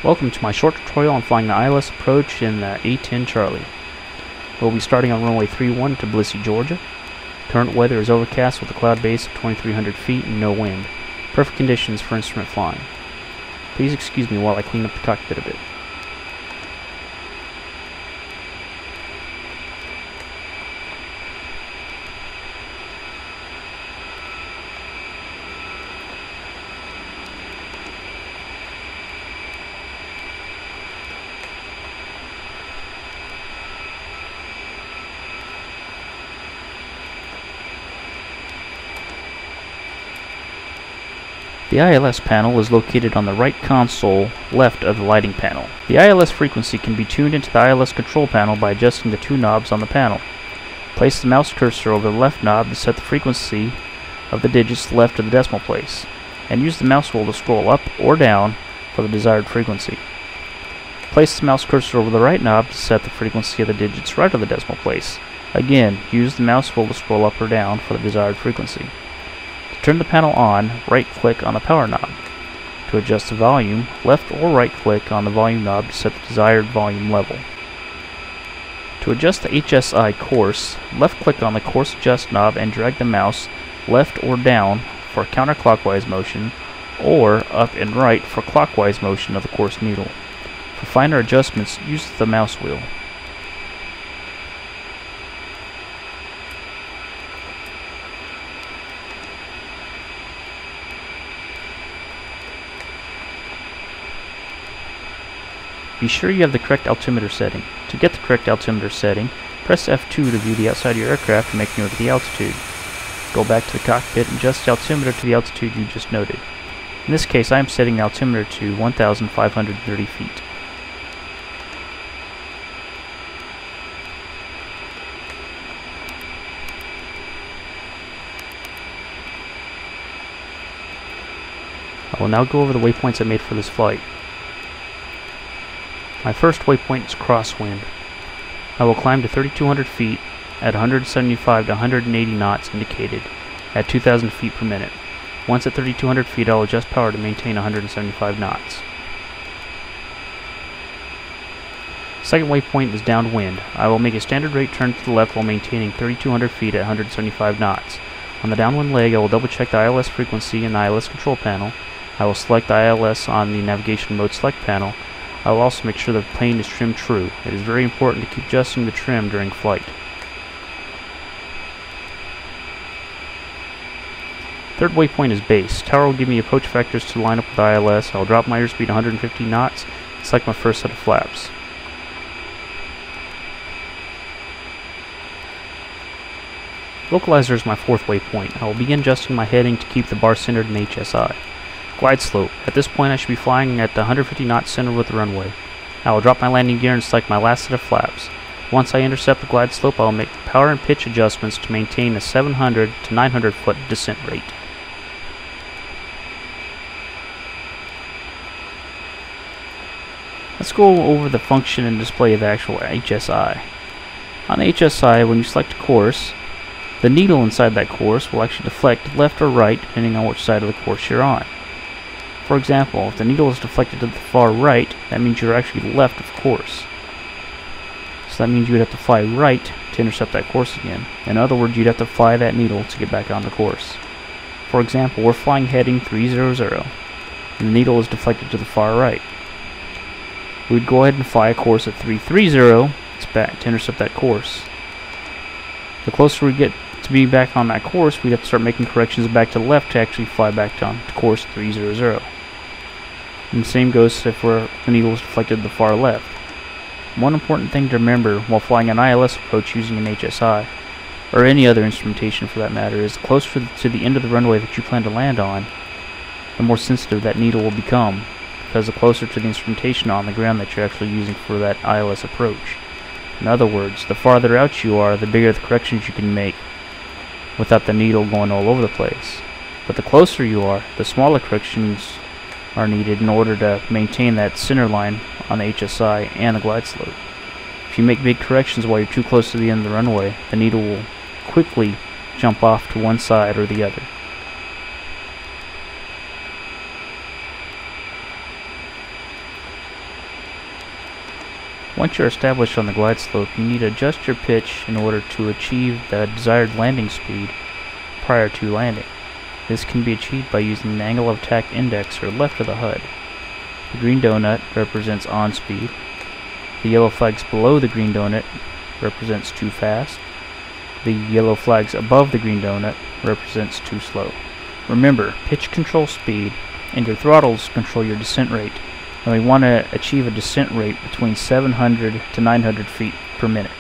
Welcome to my short tutorial on flying the ILS Approach in the A-10 Charlie. We'll be starting on runway 31 to Tbilisi, Georgia. Current weather is overcast with a cloud base of 2,300 feet and no wind. Perfect conditions for instrument flying. Please excuse me while I clean up the cockpit a bit. The ILS panel is located on the right console left of the lighting panel. The ILS frequency can be tuned into the ILS control panel by adjusting the two knobs on the panel. Place the mouse cursor over the left knob to set the frequency of the digits left of the decimal place, and use the mouse wheel to scroll up or down for the desired frequency. Place the mouse cursor over the right knob to set the frequency of the digits right of the decimal place. Again, use the mouse wheel to scroll up or down for the desired frequency. To turn the panel on, right-click on the power knob. To adjust the volume, left or right-click on the volume knob to set the desired volume level. To adjust the HSI course, left-click on the course adjust knob and drag the mouse left or down for counterclockwise motion, or up and right for clockwise motion of the course needle. For finer adjustments, use the mouse wheel. Be sure you have the correct altimeter setting. To get the correct altimeter setting, press F2 to view the outside of your aircraft and make note of the altitude. Go back to the cockpit and adjust the altimeter to the altitude you just noted. In this case, I am setting the altimeter to 1,530 feet. I will now go over the waypoints I made for this flight. My first waypoint is crosswind. I will climb to 3,200 feet at 175 to 180 knots indicated at 2,000 feet per minute. Once at 3,200 feet, I will adjust power to maintain 175 knots. Second waypoint is downwind. I will make a standard rate turn to the left while maintaining 3,200 feet at 175 knots. On the downwind leg, I will double check the ILS frequency in the ILS control panel. I will select the ILS on the navigation mode select panel. I will also make sure the plane is trimmed true. It is very important to keep adjusting the trim during flight. Third waypoint is base. Tower will give me approach vectors to line up with ILS. I will drop my airspeed to 150 knots and select my first set of flaps. Localizer is my fourth waypoint. I will begin adjusting my heading to keep the bar centered in HSI. Glide slope. At this point I should be flying at 150 knots center with the runway. I will drop my landing gear and select my last set of flaps. Once I intercept the glide slope, I will make power and pitch adjustments to maintain a 700 to 900 foot descent rate. Let's go over the function and display of the actual HSI. On the HSI, when you select a course, the needle inside that course will actually deflect left or right depending on which side of the course you're on. For example, if the needle is deflected to the far right, that means you're actually left of course. So that means you would have to fly right to intercept that course again. In other words, you'd have to fly that needle to get back on the course. For example, we're flying heading 300, and the needle is deflected to the far right. We'd go ahead and fly a course at 330 back to intercept that course. The closer we get to be back on that course, we'd have to start making corrections back to the left to actually fly back down to course 300. And the same goes if the needle is deflected to the far left. One important thing to remember while flying an ILS approach using an HSI, or any other instrumentation for that matter, is the closer to the end of the runway that you plan to land on, the more sensitive that needle will become, because the closer to the instrumentation on the ground that you're actually using for that ILS approach. In other words, the farther out you are, the bigger the corrections you can make without the needle going all over the place. But the closer you are, the smaller corrections are needed in order to maintain that center line on the HSI and the glide slope. If you make big corrections while you're too close to the end of the runway, the needle will quickly jump off to one side or the other. Once you're established on the glide slope, you need to adjust your pitch in order to achieve the desired landing speed prior to landing. This can be achieved by using the angle of attack index or left of the HUD. The green donut represents on speed. The yellow flags below the green donut represents too fast. The yellow flags above the green donut represents too slow. Remember, pitch controls speed and your throttles control your descent rate. And we want to achieve a descent rate between 700 to 900 feet per minute.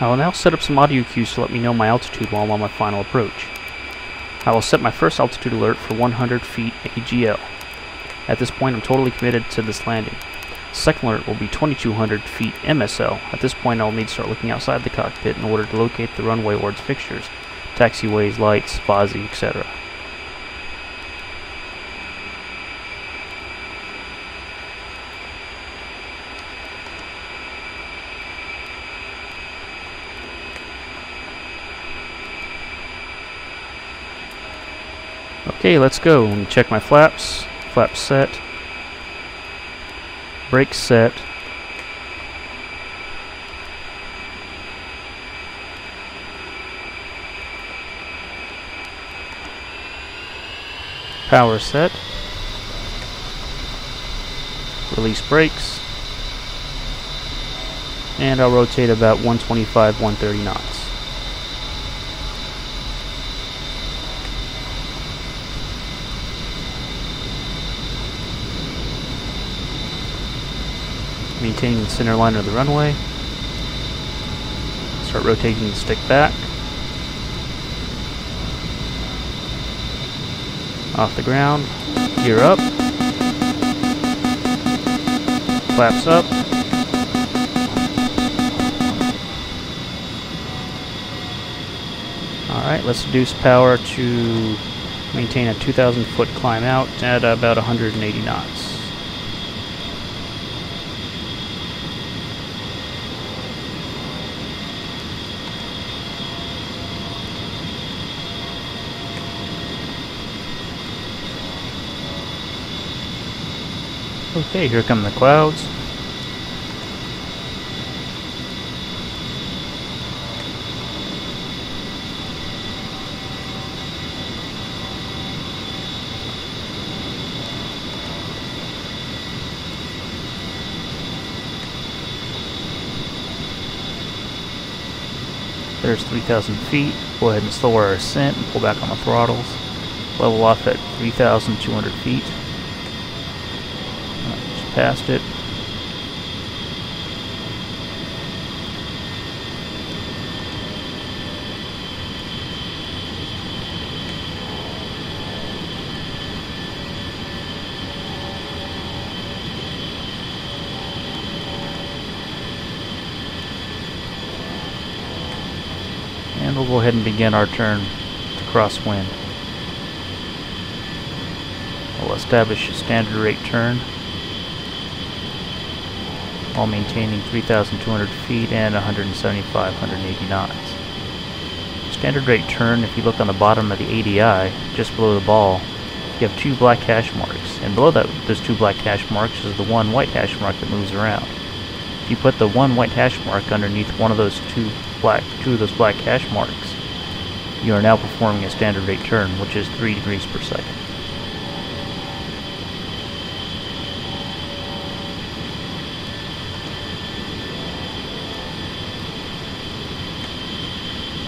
I will now set up some audio cues to let me know my altitude while I'm on my final approach. I will set my first altitude alert for 100 feet AGL. At this point I'm totally committed to this landing. Second alert will be 2200 feet MSL. At this point I'll need to start looking outside the cockpit in order to locate the runway or its fixtures, taxiways, lights, VASI, etc. Okay, let's go. Let me check my flaps. Flaps set. Brakes set. Power set. Release brakes. And I'll rotate about 125, 130 knots. Maintaining the center line of the runway. Start rotating the stick back. Off the ground. Gear up. Flaps up. Alright, let's reduce power to maintain a 2,000 foot climb out at about 180 knots. Okay, here come the clouds. There's 3,000 feet. Go ahead and slow our ascent and pull back on the throttles. Level off at 3,200 feet. Past it. And we'll go ahead and begin our turn to crosswind. We'll establish a standard rate turn while maintaining 3,200 feet and 175, 180 knots. Standard rate turn, if you look on the bottom of the ADI, just below the ball, you have two black hash marks, and below that, those two black hash marks is the one white hash mark that moves around. If you put the one white hash mark underneath one of those two of those black hash marks, you are now performing a standard rate turn, which is 3 degrees per second.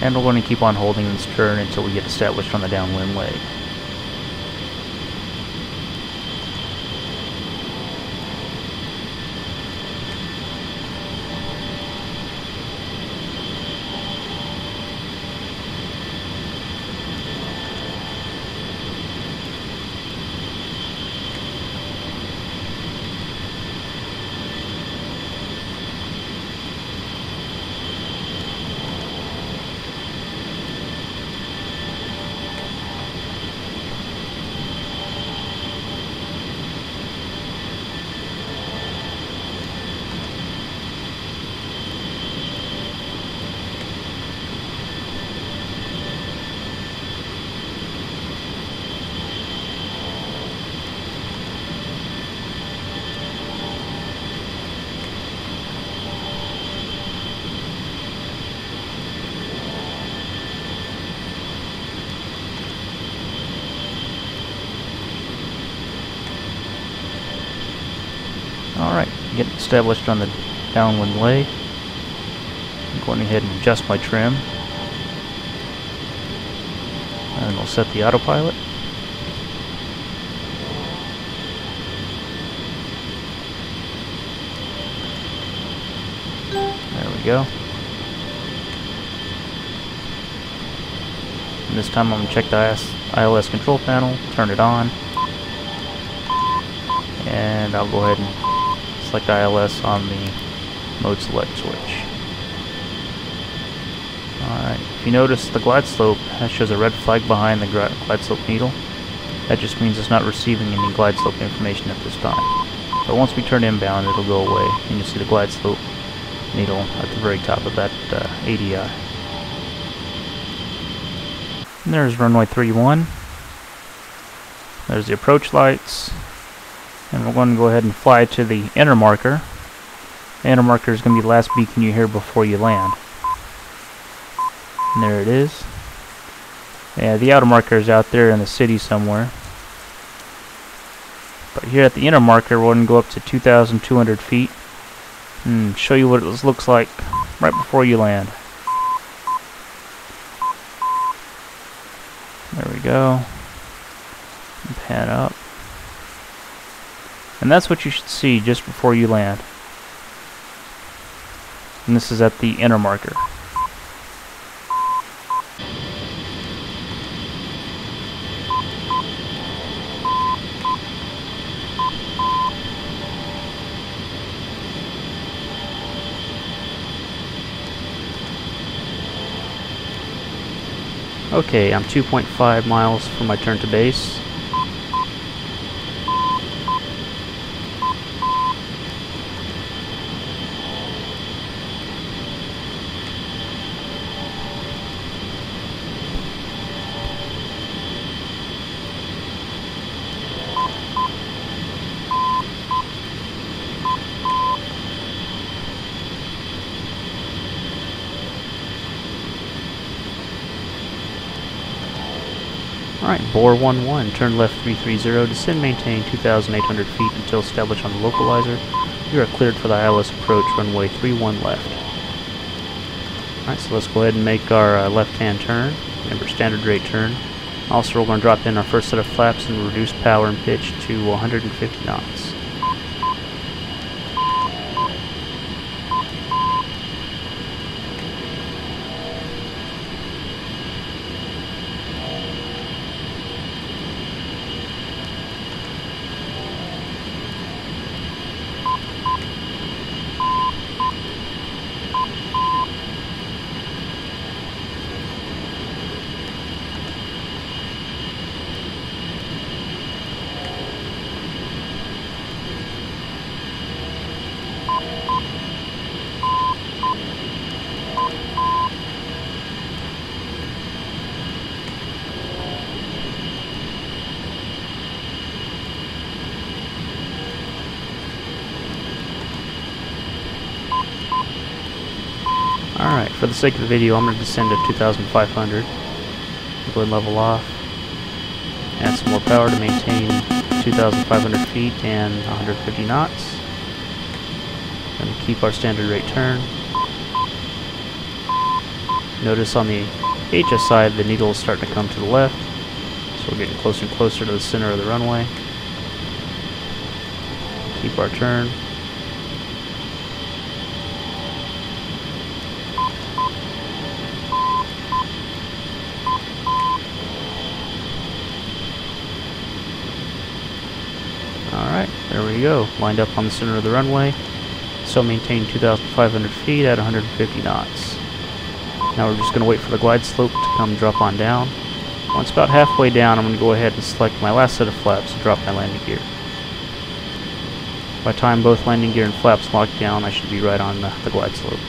And we're going to keep on holding this turn until we get established on the downwind leg. Get established on the downwind leg. I'm going ahead and adjust my trim. And we'll set the autopilot. There we go. And this time I'm going to check the ILS control panel, turn it on, and I'll go ahead and select ILS on the mode select switch. Alright, if you notice the glide slope, that shows a red flag behind the glide slope needle. That just means it's not receiving any glide slope information at this time. But once we turn inbound, it'll go away, and you'll see the glide slope needle at the very top of that ADI. And there's runway 31. There's the approach lights. And we're going to go ahead and fly to the inner marker. The inner marker is going to be the last beacon you hear before you land. And there it is. Yeah, the outer marker is out there in the city somewhere. But here at the inner marker, we're going to go up to 2,200 feet and show you what it looks like right before you land. There we go. And pan up. And that's what you should see just before you land. And this is at the inner marker. Okay, I'm 2.5 miles from my turn to base. Alright, bore 11, turn left 330, descend maintain 2,800 feet until established on the localizer. You are cleared for the ILS approach, runway 31 left. Alright, so let's go ahead and make our left-hand turn. Remember, standard rate turn. Also, we're going to drop in our first set of flaps and reduce power and pitch to 150 knots. Alright, for the sake of the video, I'm going to descend to 2,500. Go ahead and level off. Add some more power to maintain 2,500 feet and 150 knots. Going to keep our standard rate turn. Notice on the HS side, the needle is starting to come to the left. So we're getting closer and closer to the center of the runway. Keep our turn. Alright, there we go. Lined up on the center of the runway. So maintain 2,500 feet at 150 knots. Now we're just going to wait for the glide slope to come drop on down. Once about halfway down, I'm going to go ahead and select my last set of flaps and drop my landing gear. By the time both landing gear and flaps lock down, I should be right on the glide slope.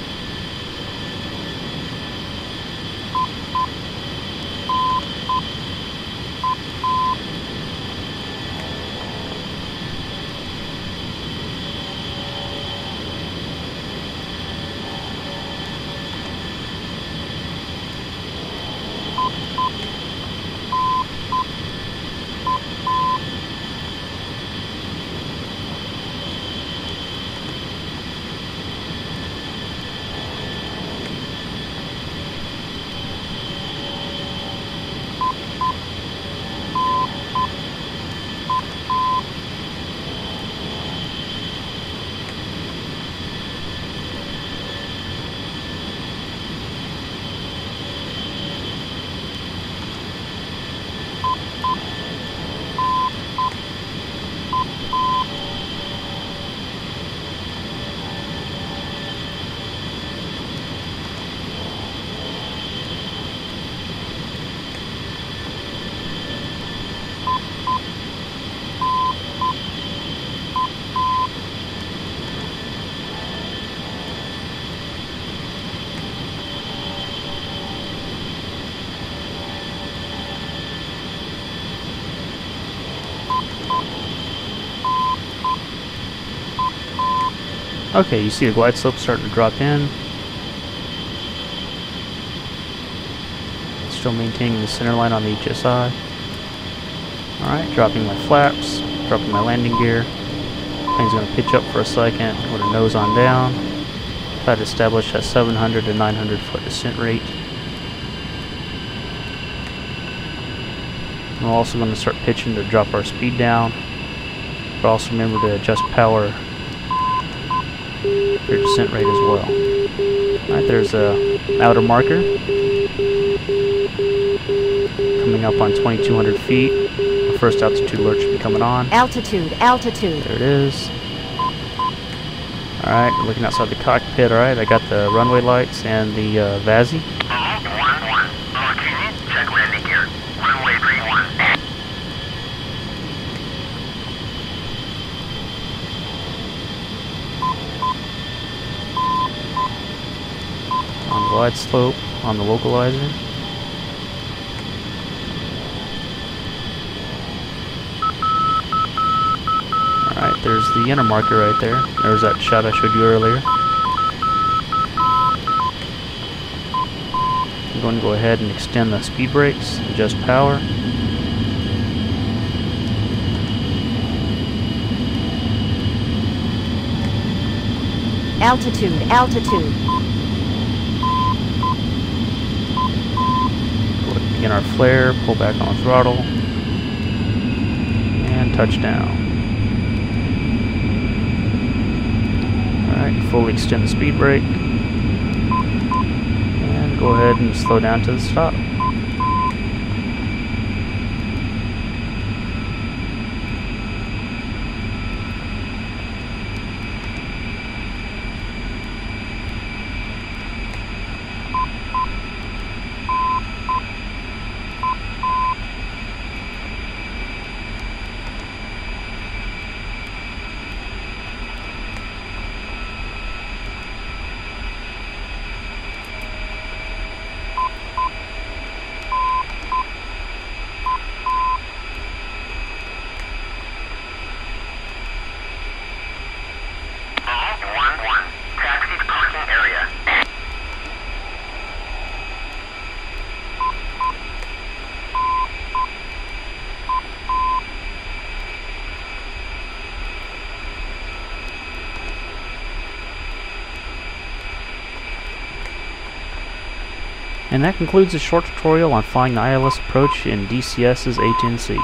Okay, you see the glide slope starting to drop in. Still maintaining the center line on the HSI. Alright, dropping my flaps, dropping my landing gear. Plane's going to pitch up for a second with her nose on down. Try to establish a 700 to 900 foot descent rate. We're also going to start pitching to drop our speed down. But also remember to adjust power for your descent rate as well. Alright, there's a outer marker coming up on 2,200 feet. The first altitude alert should be coming on. Altitude, altitude. There it is. Alright, looking outside the cockpit. Alright, I got the runway lights and the VASI. Check landing gear. Runway 31. On glide slope on the localizer. Alright, there's the inner marker right there. There's that shot I showed you earlier. I'm going to go ahead and extend the speed brakes, adjust power. Altitude, altitude. Begin our flare, pull back on the throttle, and touchdown. Alright, fully extend the speed brake, and go ahead and slow down to the stop. And that concludes the short tutorial on flying the ILS Approach in DCS's A10C.